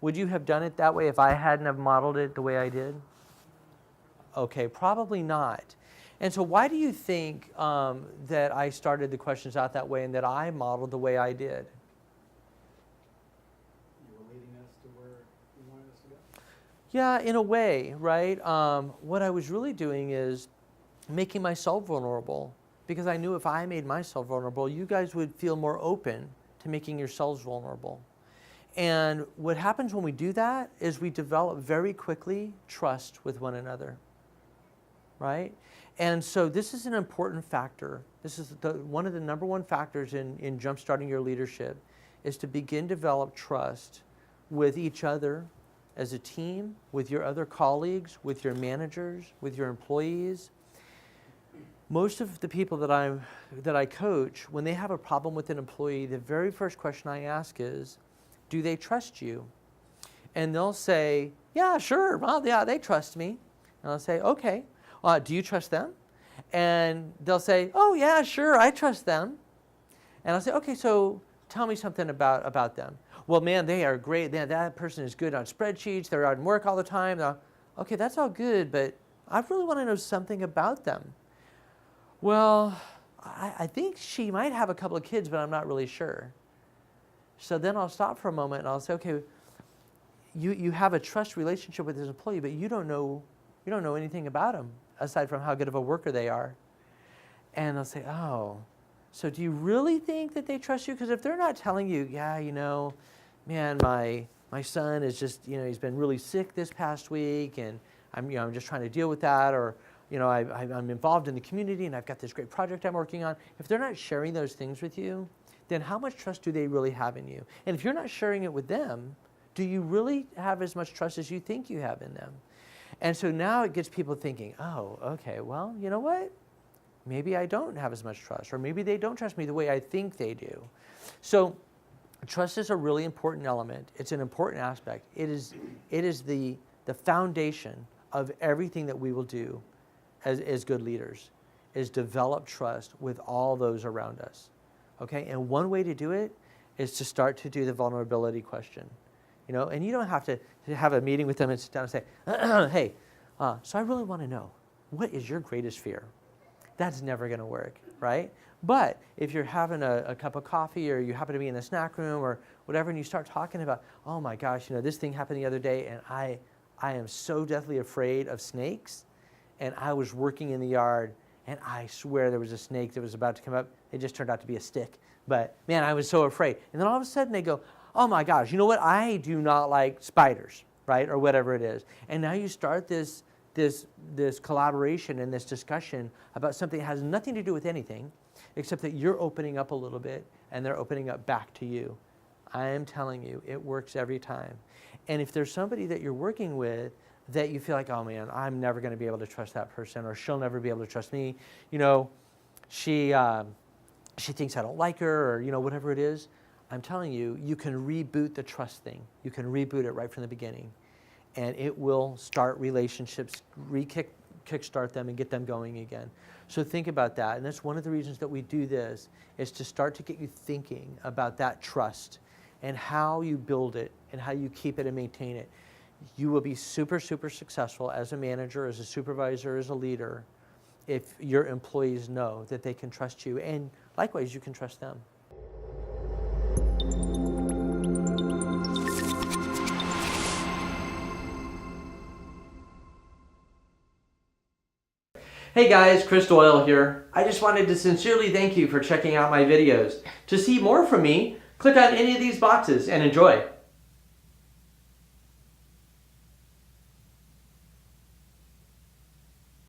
Would you have done it that way if I hadn't have modeled it the way I did? Okay, probably not. And so why do you think that I started the questions out that way and that I modeled the way I did? You were leading us to where you wanted us to go? Yeah, in a way, right? What I was really doing is making myself vulnerable, because I knew if I made myself vulnerable, you guys would feel more open to making yourselves vulnerable. And what happens when we do that is we develop very quickly trust with one another, right? And so this is an important factor. This is one of the number one factors in jumpstarting your leadership, is to begin to develop trust with each other as a team, with your other colleagues, with your managers, with your employees. Most of the people that I coach, when they have a problem with an employee, the very first question I ask is, do they trust you? And they'll say, yeah, sure, well, yeah, they trust me. And I'll say, okay, do you trust them? And they'll say, oh yeah, sure, I trust them. And I'll say, okay, so tell me something about them. Well, man, they are great. That person is good on spreadsheets. They're out in work all the time. Okay, that's all good, but I really want to know something about them. Well, I think she might have a couple of kids, but I'm not really sure. So then I'll stop for a moment and I'll say, okay, you have a trust relationship with this employee, but you don't know anything about them aside from how good of a worker they are. And they'll say, oh, so do you really think that they trust you? Because if they're not telling you, yeah, man, my son is just, he's been really sick this past week, and I'm just trying to deal with that, or I'm involved in the community and I've got this great project I'm working on. If they're not sharing those things with you, then how much trust do they really have in you? And if you're not sharing it with them, do you really have as much trust as you think you have in them? And so now it gets people thinking, oh, okay, well, you know what? Maybe I don't have as much trust, or maybe they don't trust me the way I think they do. So trust is a really important element. It's an important aspect. It is the foundation of everything that we will do as good leaders, is develop trust with all those around us. Okay, and one way to do it is to start to do the vulnerability question. And you don't have to have a meeting with them and sit down and say, hey, so I really want to know, what is your greatest fear? That's never going to work, right? But if you're having a cup of coffee, or you happen to be in the snack room or whatever, and you start talking about, oh my gosh, this thing happened the other day, and I am so deathly afraid of snakes, and I was working in the yard, and I swear there was a snake that was about to come up. It just turned out to be a stick. But man, I was so afraid. And then all of a sudden they go, oh my gosh, you know what? I do not like spiders, right? Or whatever it is. And now you start this collaboration and this discussion about something that has nothing to do with anything, except that you're opening up a little bit and they're opening up back to you. I am telling you, it works every time. And if there's somebody that you're working with that you feel like, oh man, I'm never going to be able to trust that person, or she'll never be able to trust me, she thinks I don't like her, or whatever it is, I'm telling you, you can reboot the trust thing. You can reboot it right from the beginning, and it will start relationships, kickstart them and get them going again. So think about that, and that's one of the reasons that we do this, is to start to get you thinking about that trust and how you build it and how you keep it and maintain it. You will be super, super successful as a manager, as a supervisor, as a leader, if your employees know that they can trust you, and likewise, you can trust them. Hey guys, Chris Doyle here. I just wanted to sincerely thank you for checking out my videos. To see more from me, click on any of these boxes and enjoy.